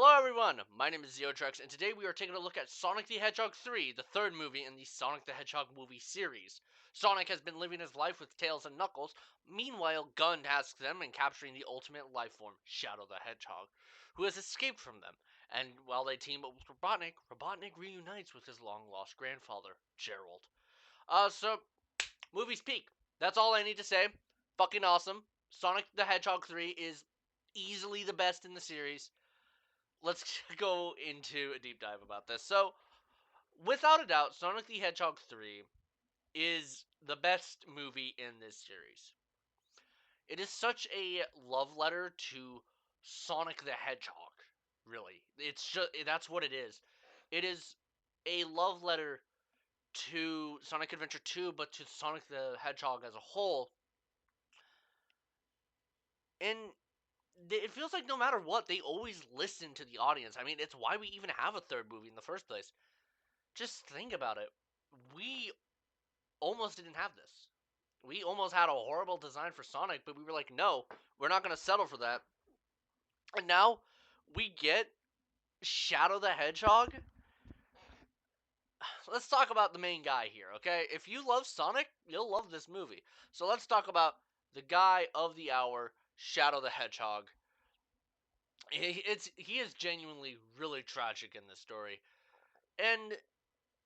Hello everyone, my name is Zeotrex, and today we are taking a look at Sonic the Hedgehog 3, the third movie in the Sonic the Hedgehog movie series. Sonic has been living his life with Tails and Knuckles. Meanwhile, Gun tasks them in capturing the ultimate life form, Shadow the Hedgehog, who has escaped from them. And while they team up with Robotnik, Robotnik reunites with his long-lost grandfather, Gerald. So, movie's peak. That's all I need to say. Fucking awesome. Sonic the Hedgehog 3 is easily the best in the series. Let's go into a deep dive about this. So, without a doubt, Sonic the Hedgehog 3 is the best movie in this series. It is such a love letter to Sonic the Hedgehog, really. It's just that's what it is. It is a love letter to Sonic Adventure 2, but to Sonic the Hedgehog as a whole. And it feels like no matter what, they always listen to the audience. I mean, it's why we even have a third movie in the first place. Just think about it. We almost didn't have this. We almost had a horrible design for Sonic, but we were like, no, we're not going to settle for that. And now we get Shadow the Hedgehog. Let's talk about the main guy here, okay? If you love Sonic, you'll love this movie. So let's talk about the guy of the hour, Shadow the Hedgehog. He is genuinely really tragic in this story. And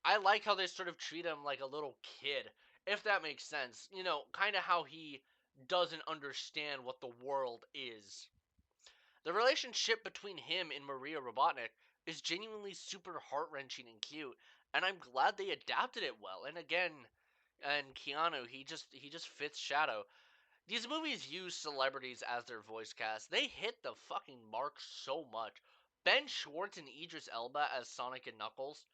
I like how they sort of treat him like a little kid, if that makes sense. You know, kind of how he doesn't understand what the world is. The relationship between him and Maria Robotnik is genuinely super heart-wrenching and cute, and I'm glad they adapted it well. And again, and Keanu, he just fits Shadow. These movies use celebrities as their voice cast. They hit the fucking mark so much. Ben Schwartz and Idris Elba as Sonic and Knuckles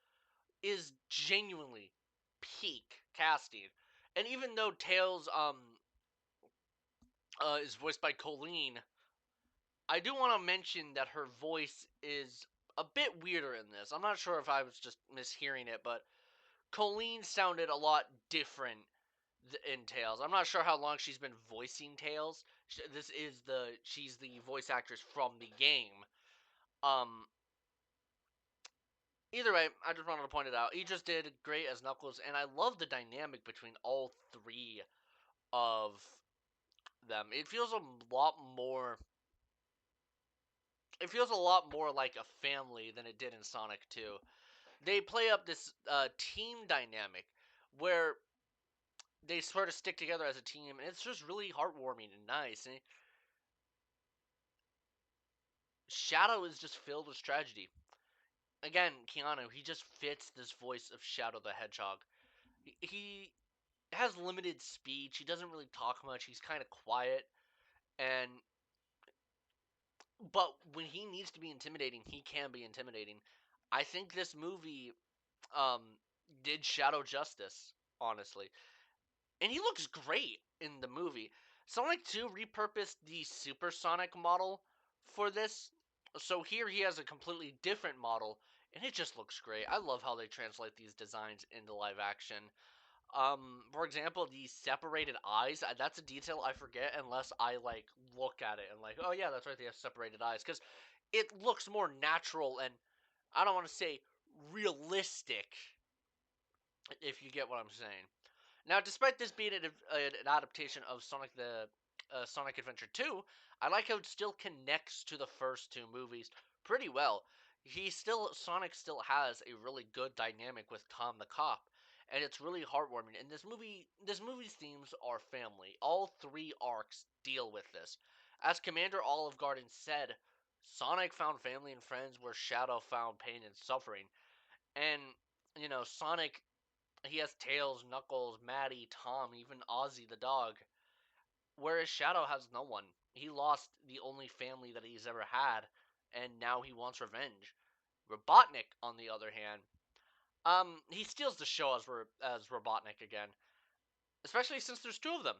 is genuinely peak casting. And even though Tails is voiced by Colleen, I do want to mention that her voice is a bit weirder in this. I'm not sure if I was just mishearing it, but Colleen sounded a lot different in Tails. I'm not sure how long she's been voicing Tails. She's the voice actress from the game. Um Either way, I just wanted to point it out. He just did great as Knuckles, and I love the dynamic between all three of them. It feels a lot more. It feels a lot more like a family than it did in Sonic 2. They play up this team dynamic where they sort of stick together as a team, and it's just really heartwarming and nice. And Shadow is just filled with tragedy. Again, Keanu, he just fits this voice of Shadow the Hedgehog. He has limited speech. He doesn't really talk much. He's kind of quiet, and but when he needs to be intimidating, he can be intimidating. I think this movie um did Shadow justice, honestly. And he looks great in the movie. Sonic 2 repurposed the Supersonic model for this. So here he has a completely different model, and it just looks great. I love how they translate these designs into live action. For example, the separated eyes, that's a detail I forget unless I like look at it and like, oh yeah, that's right, they have separated eyes because it looks more natural and I don't want to say realistic, if you get what I'm saying. Now, despite this being an adaptation of Sonic Adventure 2, I like how it still connects to the first two movies pretty well. Sonic still has a really good dynamic with Tom the Cop, and it's really heartwarming. And this movie's themes are family. All three arcs deal with this. As Commander Olive Garden said, Sonic found family and friends where Shadow found pain and suffering. And Sonic, he has Tails, Knuckles, Maddie, Tom, even Ozzy the dog. Whereas Shadow has no one. He lost the only family that he's ever had, and now he wants revenge. Robotnik, on the other hand, he steals the show as Robotnik again, especially since there's two of them.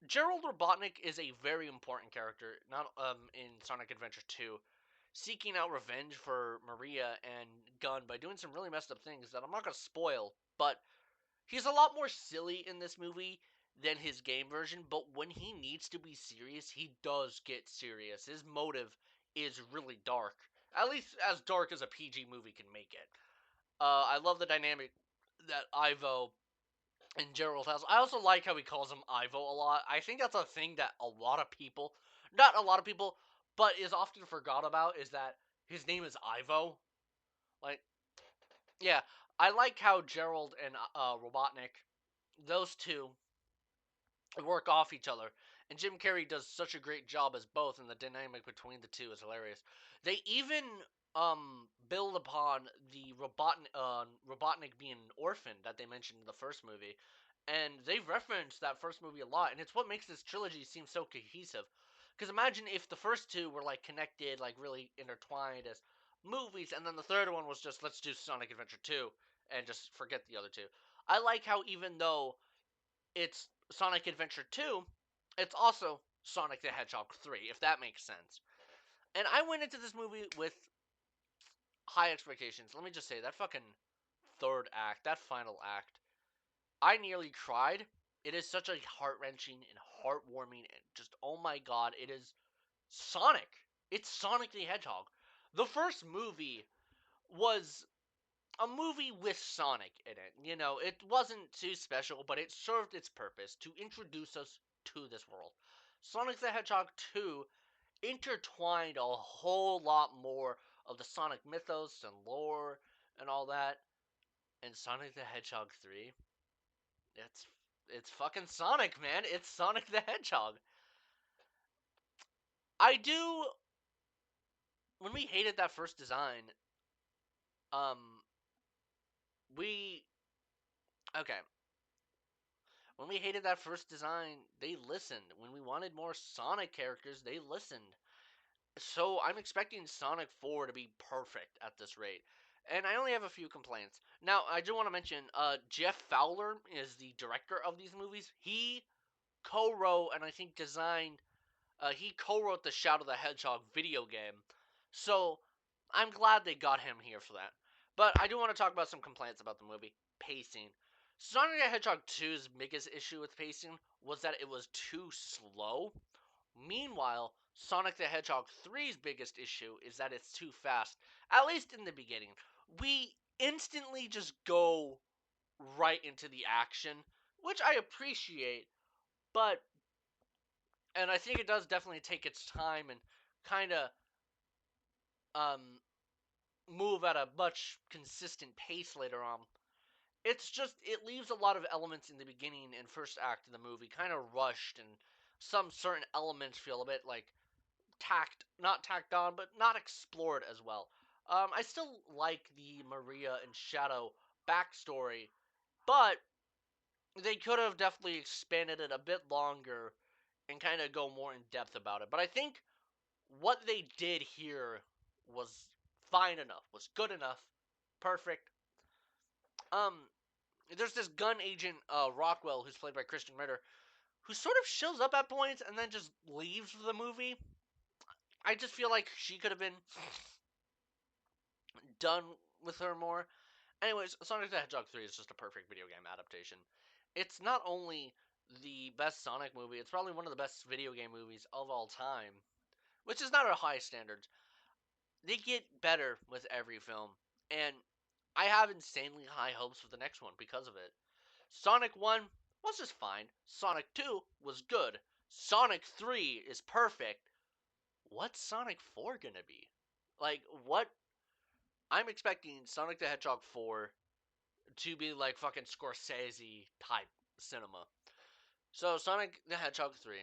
Gerald Robotnik is a very important character, not in Sonic Adventure 2, seeking out revenge for Maria and Gun by doing some really messed up things that I'm not gonna spoil, but he's a lot more silly in this movie than his game version, but when he needs to be serious, he does get serious. His motive is really dark. At least as dark as a PG movie can make it. I love the dynamic that Ivo and Gerald has. I also like how he calls him Ivo a lot. I think that's a thing that a lot of people, not a lot of people, but is often forgot about, is that his name is Ivo. Like, yeah, I like how Gerald and Robotnik, those two, work off each other. And Jim Carrey does such a great job as both, and the dynamic between the two is hilarious. They even build upon the Robotnik being an orphan that they mentioned in the first movie, and they reference that first movie a lot, and it's what makes this trilogy seem so cohesive. Because imagine if the first two were like connected, like really intertwined as movies, and then the third one was just let's do Sonic Adventure 2 and just forget the other two. I like how even though it's Sonic Adventure 2, it's also Sonic the Hedgehog 3, if that makes sense. And I went into this movie with high expectations. Let me just say, that fucking third act, that final act, I nearly cried. It is such a heart wrenching and heartwarming and just, oh my god, it is Sonic. It's Sonic the Hedgehog. The first movie was a movie with Sonic in it. You know, it wasn't too special, but it served its purpose to introduce us to this world. Sonic the Hedgehog 2 intertwined a whole lot more of the Sonic mythos and lore and all that. And Sonic the Hedgehog 3, it's it's fucking Sonic, man. It's Sonic the Hedgehog. I do when we hated that first design, um we okay, when we hated that first design, they listened. When we wanted more Sonic characters, they listened. So I'm expecting Sonic 4 to be perfect at this rate. And I only have a few complaints. Now, I do want to mention Jeff Fowler is the director of these movies. He co-wrote and I think designed, he co-wrote the Shadow the Hedgehog video game. So I'm glad they got him here for that. But I do want to talk about some complaints about the movie. Pacing. Sonic the Hedgehog 2's biggest issue with pacing was that it was too slow. Meanwhile, Sonic the Hedgehog 3's biggest issue is that it's too fast, at least in the beginning. We instantly just go right into the action, which I appreciate, but, and I think it does definitely take its time and kind of um, move at a much consistent pace later on. It's just, it leaves a lot of elements in the beginning and first act of the movie kind of rushed, and some certain elements feel a bit like not tacked on, but not explored as well. I still like the Maria and Shadow backstory, but they could have definitely expanded it a bit longer and kind of go more in depth about it. But I think what they did here was fine enough, was good enough, perfect. Um, there's this gun agent, Rockwell, who's played by Christian Ritter, who sort of shows up at points and then just leaves the movie. I just feel like she could have been done with her more. Anyways, Sonic the Hedgehog 3 is just a perfect video game adaptation. It's not only the best Sonic movie, it's probably one of the best video game movies of all time, which is not a high standard. They get better with every film, and I have insanely high hopes for the next one because of it. Sonic 1 was just fine. Sonic 2 was good. Sonic 3 is perfect. What's Sonic 4 gonna be? Like, what? I'm expecting Sonic the Hedgehog 4 to be like fucking Scorsese type cinema. So Sonic the Hedgehog 3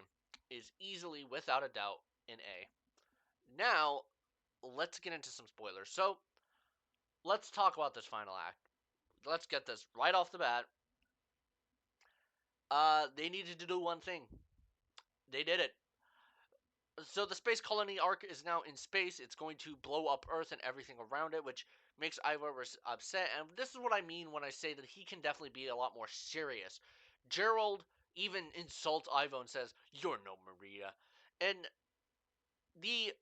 is easily, without a doubt, an A. Now, let's get into some spoilers. So, let's talk about this final act. Let's get this right off the bat. They needed to do one thing. They did it. So the space colony arc is now in space. It's going to blow up Earth and everything around it, which makes Ivo upset. And this is what I mean when I say that he can definitely be a lot more serious. Gerald even insults Ivo and says, "You're no Maria." And the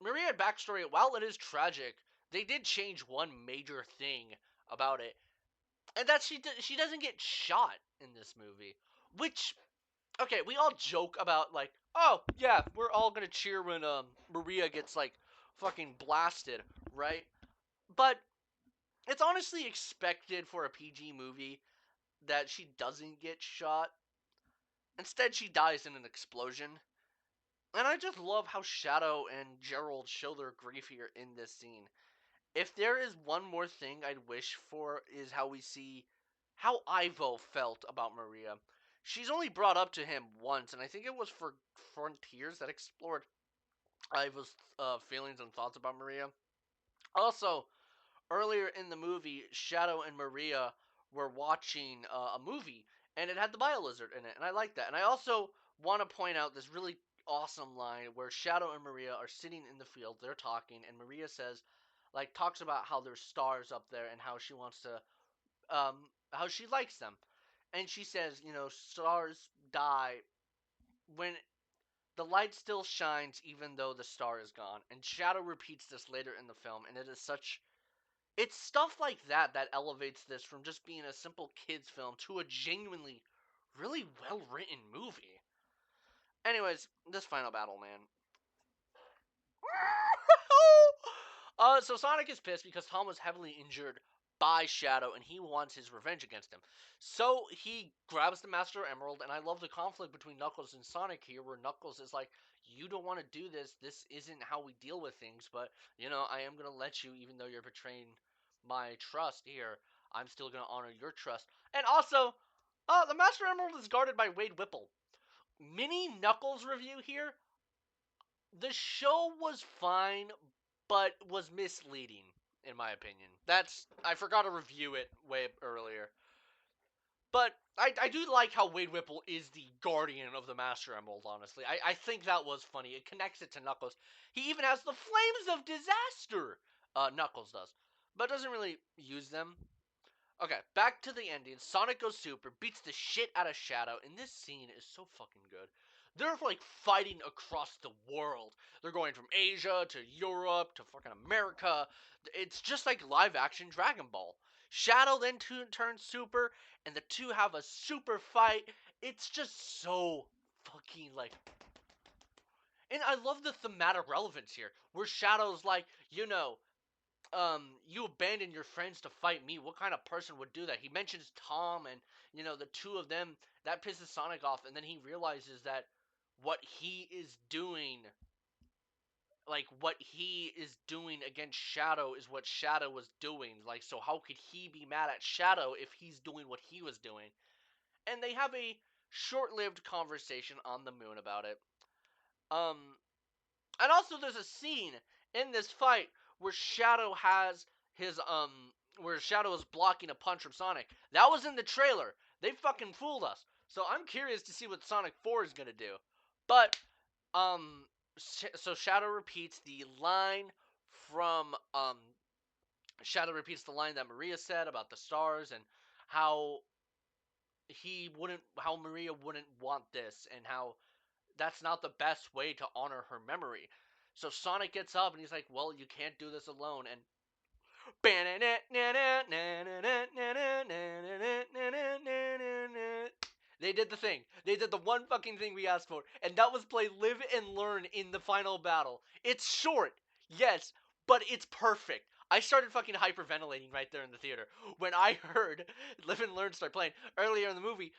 Maria backstory, while it is tragic, they did change one major thing about it, and that she doesn't get shot in this movie, which okay, we all joke about like, oh yeah, we're all gonna cheer when Maria gets like fucking blasted, right? But it's honestly expected for a PG movie that she doesn't get shot. Instead, she dies in an explosion. And I just love how Shadow and Gerald show their grief here in this scene. If there is one more thing I'd wish for is how we see how Ivo felt about Maria. She's only brought up to him once, and I think it was for Frontiers that explored Ivo's feelings and thoughts about Maria. Also, earlier in the movie, Shadow and Maria were watching a movie, and it had the Biolizard in it, and I like that. And I also want to point out this really awesome line where Shadow and Maria are sitting in the field, they're talking, and Maria says, like, talks about how there's stars up there and how she wants to, how she likes them. And she says, you know, stars die when the light still shines even though the star is gone. And Shadow repeats this later in the film, and it is such it's stuff like that that elevates this from just being a simple kids film to a genuinely really well written movie. Anyways, this final battle, man. So Sonic is pissed because Tom was heavily injured by Shadow and he wants his revenge against him. So he grabs the Master Emerald, and I love the conflict between Knuckles and Sonic here, where Knuckles is like, you don't want to do this. This isn't how we deal with things, but, you know, I am going to let you, even though you're betraying my trust here. I'm still going to honor your trust. And also, the Master Emerald is guarded by Wade Whipple. Mini Knuckles review here. The show was fine, but was misleading, in my opinion. I forgot to review it way earlier. But I do like how Wade Whipple is the guardian of the Master Emerald, honestly. I think that was funny. It connects it to Knuckles. He even has the Flames of Disaster! Knuckles does. But doesn't really use them. Okay, back to the ending. Sonic goes super, beats the shit out of Shadow, and this scene is so fucking good. They're like fighting across the world. They're going from Asia to Europe to fucking America. It's just like live action Dragon Ball. Shadow then turns super, and the two have a super fight. It's just so fucking like. And I love the thematic relevance here, where Shadow's like, you know, you abandon your friends to fight me. What kind of person would do that? He mentions Tom and, you know, the two of them. That pisses Sonic off, and then he realizes that what he is doing, like, what he is doing against Shadow is what Shadow was doing. Like, so how could he be mad at Shadow if he's doing what he was doing? And they have a short-lived conversation on the moon about it. Um, And also, there's a scene in this fight where Shadow has his where Shadow is blocking a punch from Sonic. That was in the trailer. They fucking fooled us. So I'm curious to see what Sonic 4 is gonna do. But so Shadow repeats the line from Shadow repeats the line that Maria said about the stars and how how Maria wouldn't want this, and how that's not the best way to honor her memory. So Sonic gets up and he's like, well, you can't do this alone. And they did the thing. They did the one fucking thing we asked for. And that was play Live and Learn in the final battle. It's short, yes, but it's perfect. I started fucking hyperventilating right there in the theater when I heard Live and Learn start playing. Earlier in the movie,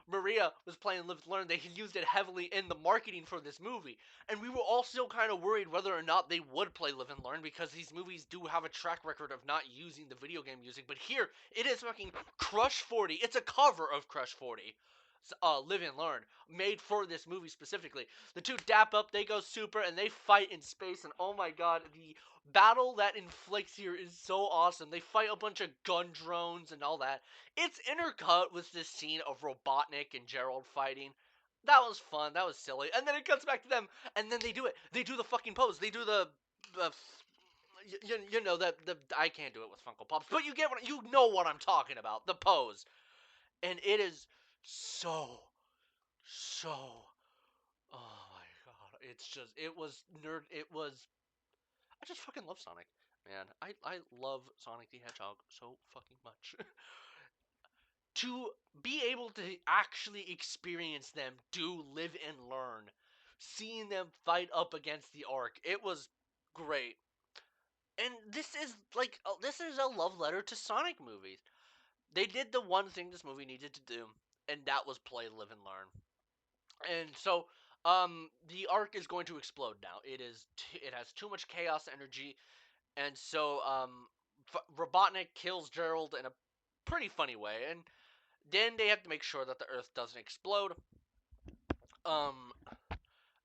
Maria was playing Live and Learn. They used it heavily in the marketing for this movie. And we were all still kind of worried whether or not they would play Live and Learn, because these movies do have a track record of not using the video game music. But here, it is fucking Crush 40. It's a cover of Crush 40. Live and Learn, made for this movie specifically. The two dap up, they go super, and they fight in space, and oh my god, the battle that inflicts here is so awesome. They fight a bunch of gun drones and all that. It's intercut with this scene of Robotnik and Gerald fighting. That was fun. That was silly. And then it cuts back to them, and then they do it. They do the fucking pose. They do the you know that the I can't do it with Funko Pops, but you know what I'm talking about. The pose, and it is so so. Oh my god! It's just It was. I just fucking love Sonic, man. I love Sonic the Hedgehog so fucking much. to be able to actually experience them do live and learn, seeing them fight up against the Ark, it was great. And this is a love letter to Sonic movies. They did the one thing this movie needed to do, and that was play, live, and learn. And so, the Ark is going to explode now. It has too much chaos energy, and so Robotnik kills Gerald in a pretty funny way, and then they have to make sure that the Earth doesn't explode. Um,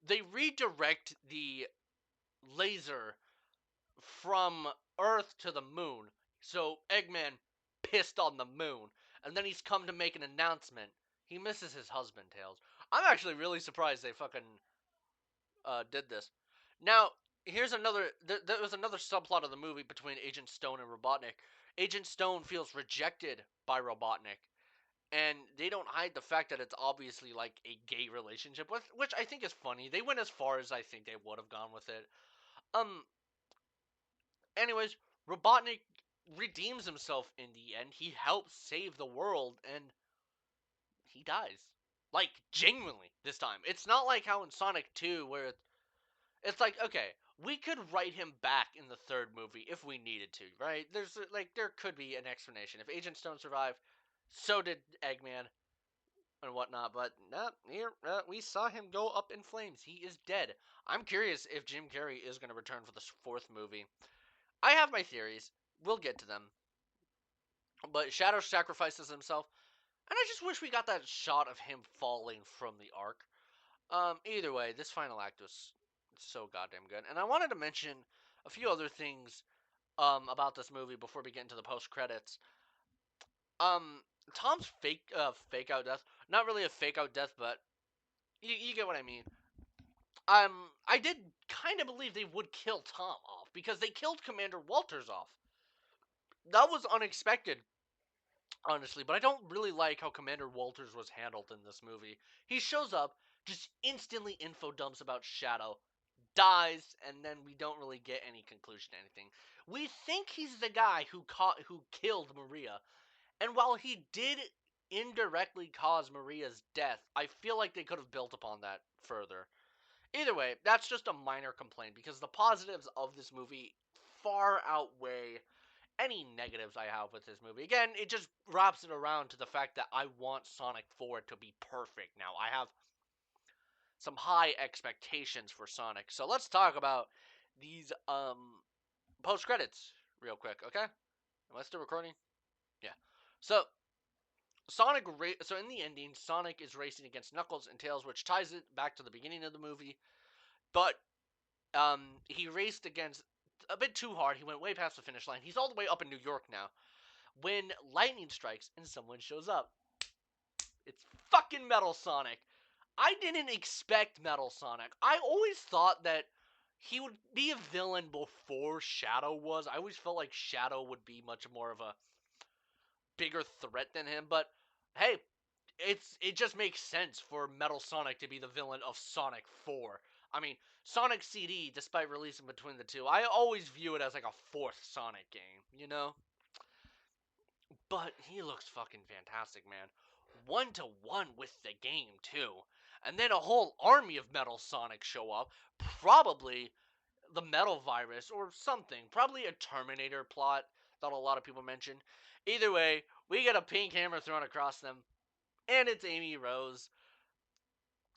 they redirect the laser from Earth to the moon. So Eggman pissed on the moon, and then he's come to make an announcement. He misses his husband, Tails. I'm actually really surprised they fucking did this. Now, here's another. There was another subplot of the movie between Agent Stone and Robotnik. Agent Stone feels rejected by Robotnik, and they don't hide the fact that it's obviously like a gay relationship, with which I think is funny. They went as far as I think they would have gone with it. Um. Anyways, Robotnik redeems himself in the end. He helps save the world, and he dies. Like, genuinely, this time. It's not like how in Sonic 2, where it's like, okay, we could write him back in the third movie if we needed to, right? There could be an explanation. If Agent Stone survived, so did Eggman and whatnot, but no, here, we saw him go up in flames. He is dead. I'm curious if Jim Carrey is going to return for the fourth movie. I have my theories. We'll get to them. But Shadow sacrifices himself, and I just wish we got that shot of him falling from the arc. Either way, this final act was so goddamn good. And I wanted to mention a few other things about this movie before we get into the post credits. Um, Tom's fake out death, not really a fake out death, but you get what I mean. I did kind of believe they would kill Tom off because they killed Commander Walters off. That was unexpected, honestly, but I don't really like how Commander Walters was handled in this movie. He shows up, just instantly info dumps about Shadow, dies, and then we don't really get any conclusion to anything. We think he's the guy who killed Maria, and while he did indirectly cause Maria's death, I feel like they could have built upon that further. Either way, that's just a minor complaint because the positives of this movie far outweigh any negatives I have with this movie. Again, it just wraps it around to the fact that I want Sonic 4 to be perfect now. I have some high expectations for Sonic. So let's talk about these post credits real quick, okay? Am I still recording? Yeah. So so in the ending, Sonic is racing against Knuckles and Tails, which ties it back to the beginning of the movie. But he raced against a bit too hard. He went way past the finish line. He's all the way up in New York now when lightning strikes and someone shows up. It's fucking Metal Sonic. I didn't expect Metal Sonic. I always thought that he would be a villain before Shadow was. I always felt like Shadow would be much more of a bigger threat than him, but hey, it just makes sense for Metal Sonic to be the villain of Sonic 4. I mean, Sonic CD, despite releasing between the two, I always view it as like a fourth Sonic game, you know? But he looks fucking fantastic, man. 1-to-1 with the game, too. And then a whole army of Metal Sonic show up. Probably the Metal Virus or something. Probably a Terminator plot that a lot of people mention. Either way, we get a pink hammer thrown across them. And it's Amy Rose.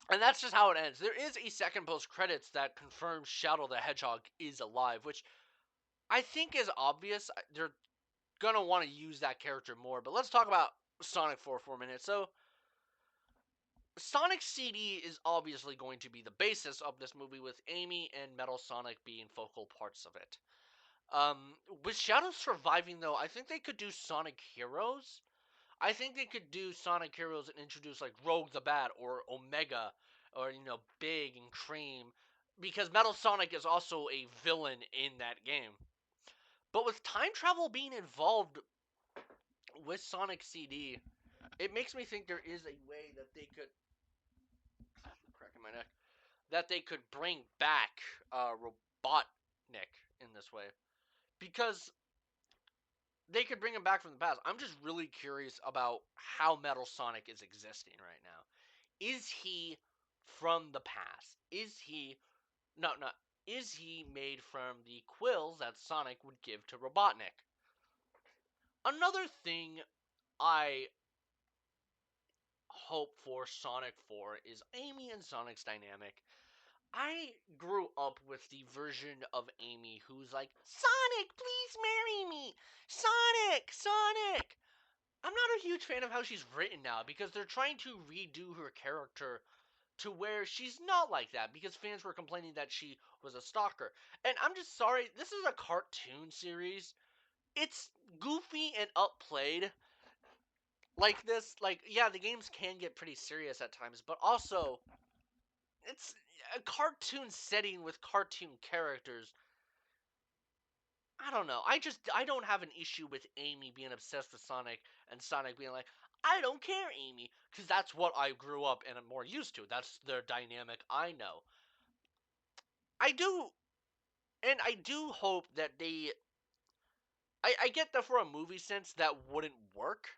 And that's just how it ends. There is a second post credits that confirms Shadow the Hedgehog is alive, which I think is obvious. They're gonna want to use that character more. But let's talk about Sonic 4 for a minute. So, Sonic CD is obviously going to be the basis of this movie, with Amy and Metal Sonic being focal parts of it. With Shadow surviving, though, I think they could do Sonic Heroes. I think they could do Sonic Heroes and introduce like Rogue the Bat or Omega or Big and Cream, because Metal Sonic is also a villain in that game. But with time travel being involved with Sonic CD, it makes me think there is a way that they could cracking my neck that they could bring back Robotnik in this way, because they could bring him back from the past. I'm just really curious about how Metal Sonic is existing right now. Is he from the past? Is he no no is he made from the quills that Sonic would give to Robotnik? Another thing I hope for Sonic 4 is Amy and Sonic's dynamic. I grew up with the version of Amy who's like, Sonic, please marry me! Sonic! Sonic! I'm not a huge fan of how she's written now because they're trying to redo her character to where she's not like that because fans were complaining that she was a stalker. And I'm just sorry, this is a cartoon series. It's goofy and upplayed like this. Like, yeah, the games can get pretty serious at times, but also it's a cartoon setting with cartoon characters. I don't know. I don't have an issue with Amy being obsessed with Sonic and Sonic being like, I don't care, Amy, because that's what I grew up and I'm more used to. That's the dynamic I know. I do, and I do hope that they. I get that for a movie sense that wouldn't work.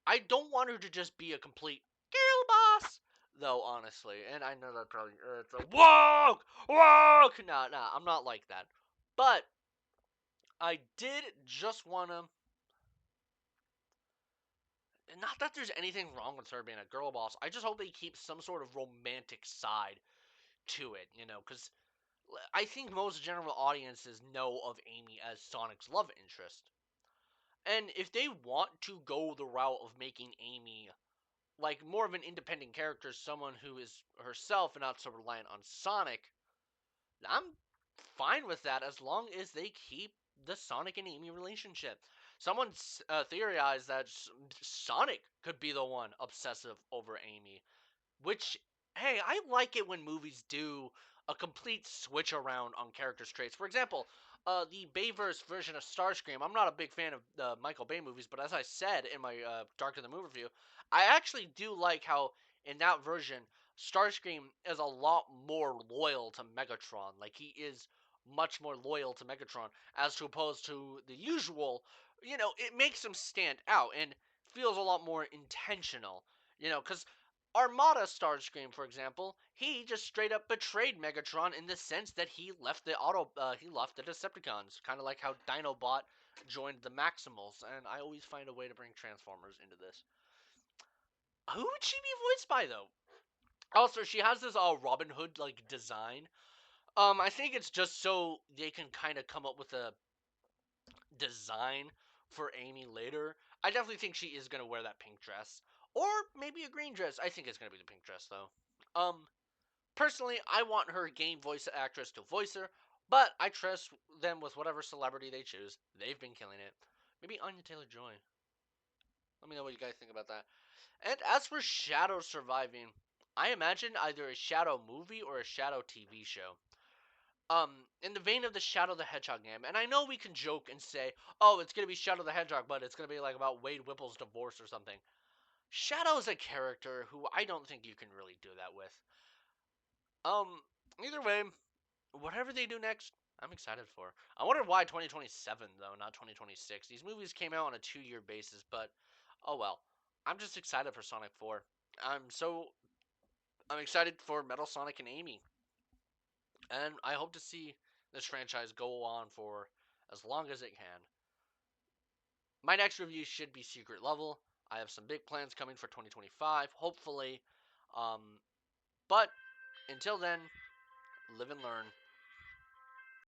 I don't want her to just be a complete girl boss, though, honestly. And I know that probably it's a woke, woke. Nah, I'm not like that. But I did just want to. Not that there's anything wrong with her being a girl boss. I just hope they keep some sort of romantic side to it, because I think most general audiences know of Amy as Sonic's love interest. And if they want to go the route of making Amy like more of an independent character, someone who is herself and not so reliant on Sonic, I'm fine with that as long as they keep the Sonic and Amy relationship. Someone theorized that Sonic could be the one obsessive over Amy, which, hey, I like it when movies do a complete switch around on characters' traits. For example, the Bayverse version of Starscream. I'm not a big fan of the Michael Bay movies, but as I said in my Dark to the Moon review, I actually do like how in that version Starscream is a lot more loyal to Megatron. Like he is much more loyal to Megatron as to opposed to the usual. It makes him stand out and feels a lot more intentional. Because Armada Starscream, for example, he just straight up betrayed Megatron in the sense that he left the Decepticons, kind of like how Dinobot joined the Maximals. And I always find a way to bring Transformers into this. Who would she be voiced by though? Also, she has this Robin Hood like design. I think it's just so they can kind of come up with a design for Amy later. I definitely think she is gonna wear that pink dress, or maybe a green dress. I think it's gonna be the pink dress though. Um, Personally, I want her game voice actress to voice her, but I trust them with whatever celebrity they choose. They've been killing it. Maybe Anya Taylor-Joy. Let me know what you guys think about that. And as for Shadow surviving, I imagine either a Shadow movie or a Shadow TV show. In the vein of the Shadow the Hedgehog game, and I know we can joke and say, oh, it's gonna be Shadow the Hedgehog, but it's gonna be like about Wade Whipple's divorce or something. Shadow is a character who I don't think you can really do that with. Um, Either way, whatever they do next, I'm excited for. I wonder why 2027 though, not 2026. These movies came out on a 2-year basis, but oh well. I'm just excited for Sonic 4. I'm excited for Metal Sonic and Amy, and I hope to see this franchise go on for as long as it can. My next review should be Secret Level. I have some big plans coming for 2025, hopefully. But until then, live and learn.